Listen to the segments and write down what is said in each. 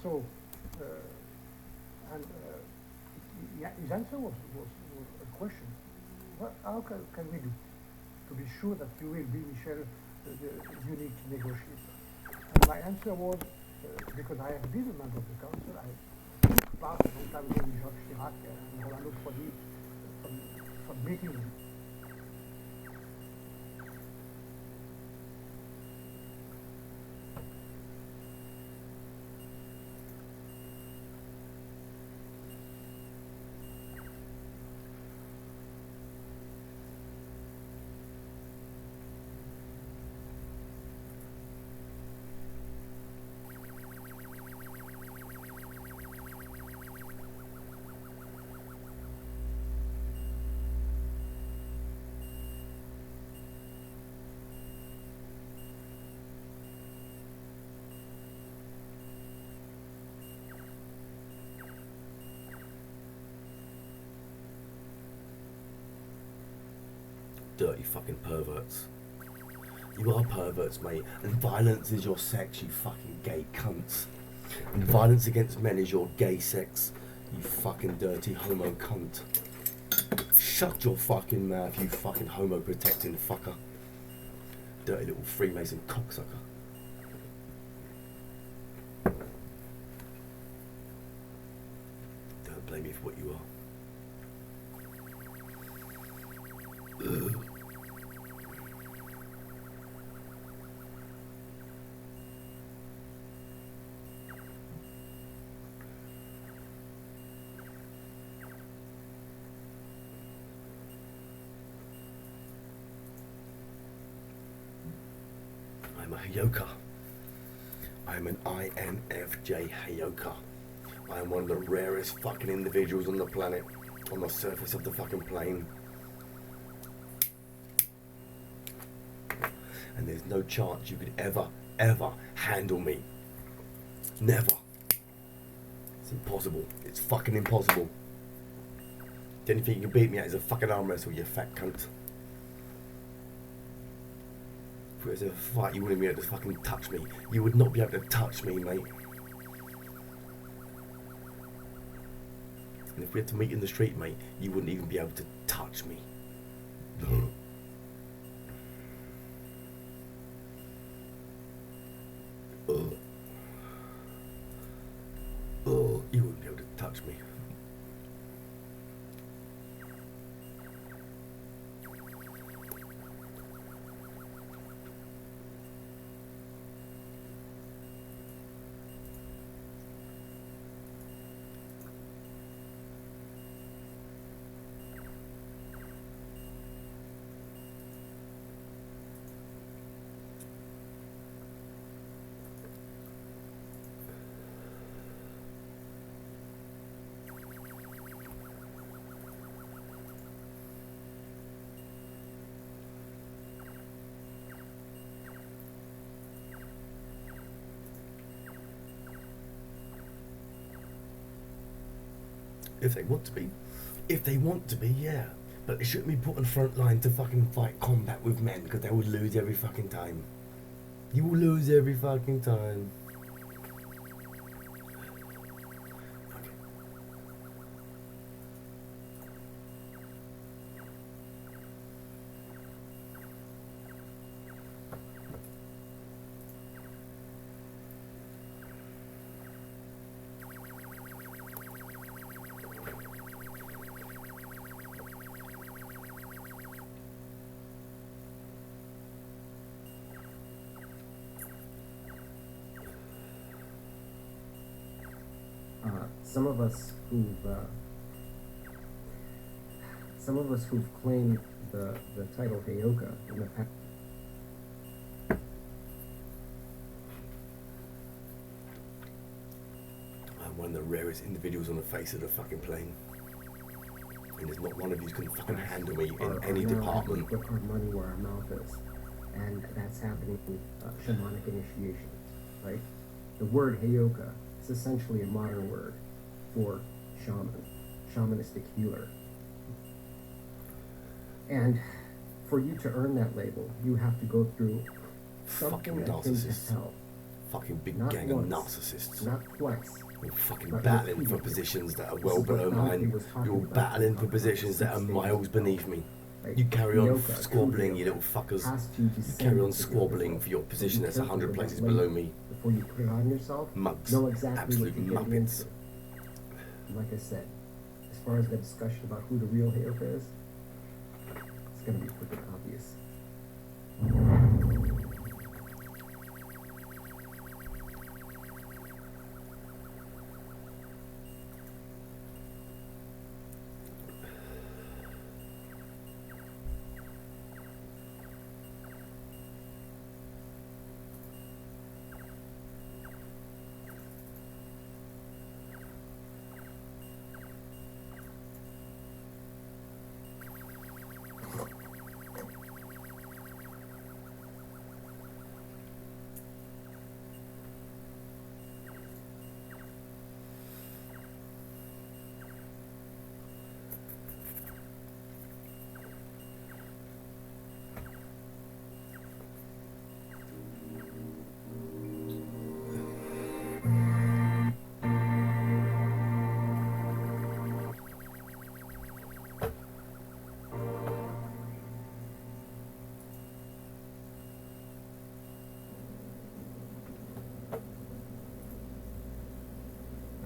So, and his answer was a question. How can we do to be sure that you will be, Michel, the unique negotiator? And my answer was, because I have been a member of the council, I took part a long time ago with Jacques Chirac and Rolando Prodi from meetings. Dirty fucking perverts. You are perverts, mate, and violence is your sex, you fucking gay cunts. And violence against men is your gay sex, you fucking dirty homo cunt. Shut your fucking mouth, you fucking homo protecting fucker. Dirty little Freemason cocksucker. Don't blame me for what you are. Ugh. I'm a Hayoka. I'm an INFJ Hayoka. I am one of the rarest fucking individuals on the planet, on the surface of the fucking plane. And there's no chance you could ever handle me. Never. It's impossible. It's fucking impossible. The only thing you can beat me at is a fucking arm wrestle, you fat cunt. If it was a fight, you wouldn't be able to fucking touch me. You would not be able to touch me, mate. And if we had to meet in the street, mate, you wouldn't even be able to touch me. You wouldn't be able to touch me. If they want to be. If they want to be, yeah. But they shouldn't be put on the front line to fucking fight combat with men, because they will lose every fucking time. You will lose every fucking time. Some of us who've claimed the title Heyoka in the past. I'm one of the rarest individuals on the face of the fucking plane. And there's not one of you can fucking handle me in any department. Put our money where our mouth is. And that's happening with shamanic initiation, right? The word Heyoka is essentially a modern word for shaman, shamanistic healer. And for you to earn that label, you have to go through something Fucking akin to narcissists. hell. fucking big Not gang of once, narcissists. not twice. You're fucking But battling for repeatedly. positions that are This well is what below Dante mine. was talking You're about battling when for he talked about positions that are 6 miles stages ago. beneath me. Right? You carry on Heyoka, squabbling, true you little fuckers. has to You descend carry on to the squabbling result. for your So position be that's careful 100 with that places label below me. before you put it on yourself. Mugs. Know exactly Absolute what you're getting muppets. into. And like I said, as far as the discussion about who the real Heyoka is, it's going to be freaking obvious.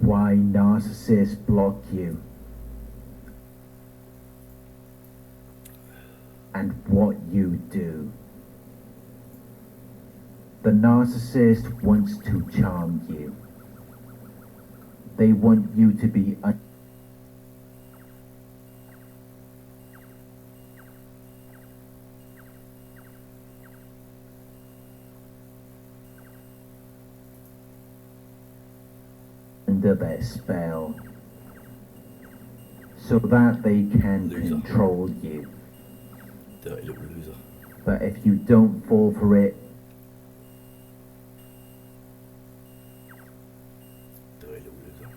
Why narcissists block you, and what you do. The narcissist wants to charm you. They want you to be under their spell, so that they can Loser. control you. Dirty little loser. But if you don't fall for it, Dirty little loser.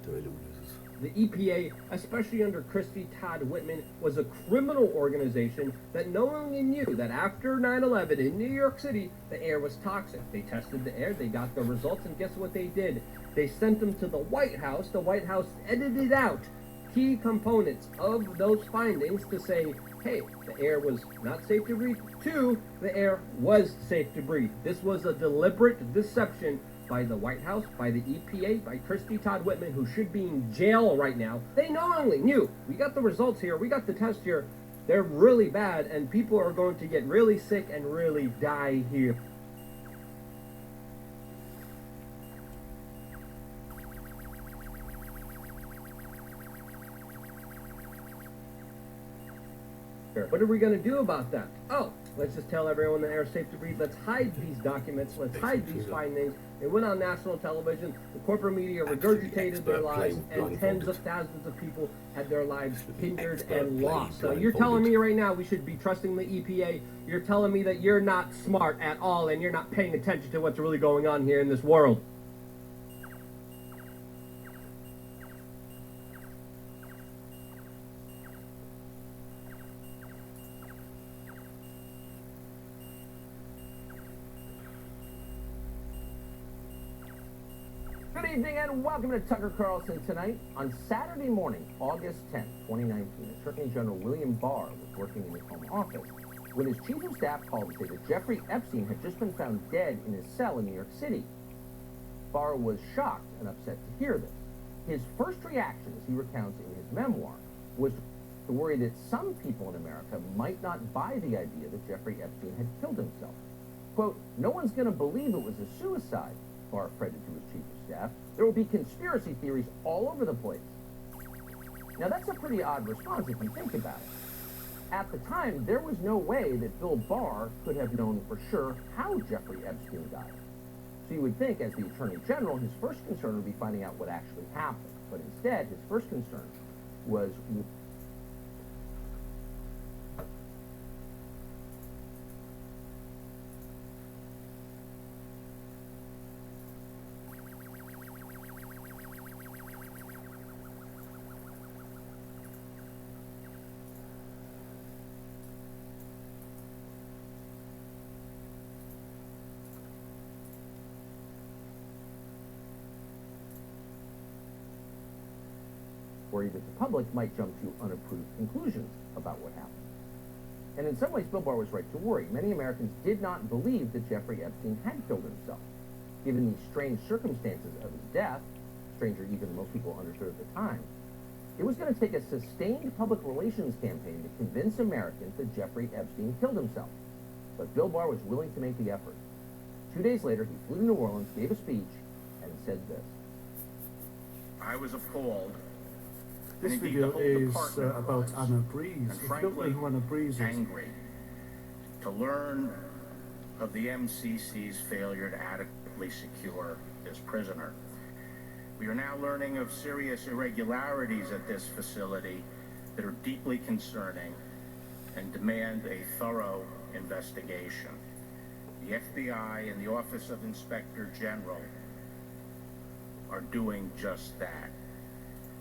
Dirty little losers. The EPA, especially under Christy Todd Whitman, was a criminal organization that knowingly knew that after 9/11 in New York City, the air was toxic. They tested the air, they got the results, and guess what they did? They sent them to the White House. The White House edited out key components of those findings to say, hey, the air was not safe to breathe. 2, the air was safe to breathe. This was a deliberate deception by the White House, by the EPA, by Christy Todd Whitman, who should be in jail right now. They knowingly knew. We got the results here. We got the test here. They're really bad, and people are going to get really sick and really die here. What are we going to do about that? Oh, let's just tell everyone the air is safe to breathe. Let's hide these documents. Let's hide these findings. They went on national television. The corporate media regurgitated their lies, and tens of thousands of people had their lives hindered and lost. So you're telling me right now we should be trusting the EPA. You're telling me that you're not smart at all, and you're not paying attention to what's really going on here in this world. Good evening and welcome to Tucker Carlson Tonight. On Saturday morning, August 10, 2019, Attorney General William Barr was working in his home office when his chief of staff called to say that Jeffrey Epstein had just been found dead in his cell in New York City. Barr was shocked and upset to hear this. His first reaction, as he recounts in his memoir, was to worry that some people in America might not buy the idea that Jeffrey Epstein had killed himself. Quote, "No one's going to believe it was a suicide," Barr fretted to his chief of staff. "There will be conspiracy theories all over the place." Now that's a pretty odd response if you think about it. At the time, there was no way that Bill Barr could have known for sure how Jeffrey Epstein died. So you would think, as the Attorney General, his first concern would be finding out what actually happened. But instead, his first concern was worried that the public might jump to unapproved conclusions about what happened. And in some ways, Bill Barr was right to worry. Many Americans did not believe that Jeffrey Epstein had killed himself. Given the strange circumstances of his death, stranger even than most people understood at the time, it was going to take a sustained public relations campaign to convince Americans that Jeffrey Epstein killed himself. But Bill Barr was willing to make the effort. 2 days later, he flew to New Orleans, gave a speech, and said this. I was appalled. This and indeed video the whole is department about was, Anna Breeze. and If you don't know frankly, who Anna Breeze is, angry to learn of the MCC's failure to adequately secure this prisoner. We are now learning of serious irregularities at this facility that are deeply concerning and demand a thorough investigation. The FBI and the Office of Inspector General are doing just that.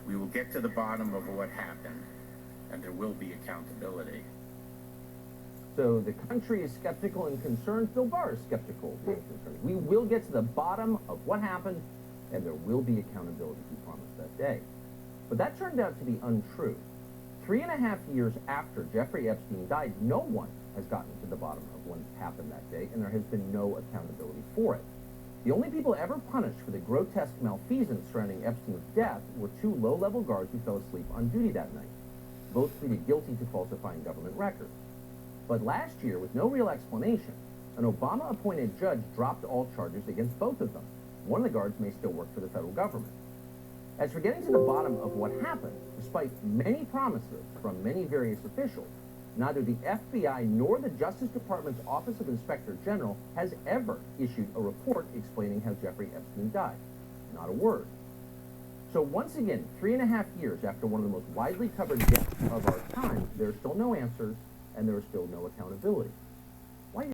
We will get to the bottom of what happened, and there will be accountability. So the country is skeptical and concerned. Bill Barr is skeptical and concerned. We will get to the bottom of what happened, and there will be accountability, he promised that day. But that turned out to be untrue. 3.5 years after Jeffrey Epstein died, no one has gotten to the bottom of what happened that day, and there has been no accountability for it. The only people ever punished for the grotesque malfeasance surrounding Epstein's death were 2 low-level guards who fell asleep on duty that night. Both pleaded guilty to falsifying government records. But last year, with no real explanation, an Obama-appointed judge dropped all charges against both of them. One of the guards may still work for the federal government. As for getting to the bottom of what happened, despite many promises from many various officials, neither the FBI nor the Justice Department's Office of Inspector General has ever issued a report explaining how Jeffrey Epstein died. Not a word. So once again, 3.5 years after one of the most widely covered deaths of our time, there are still no answers, and there is still no accountability.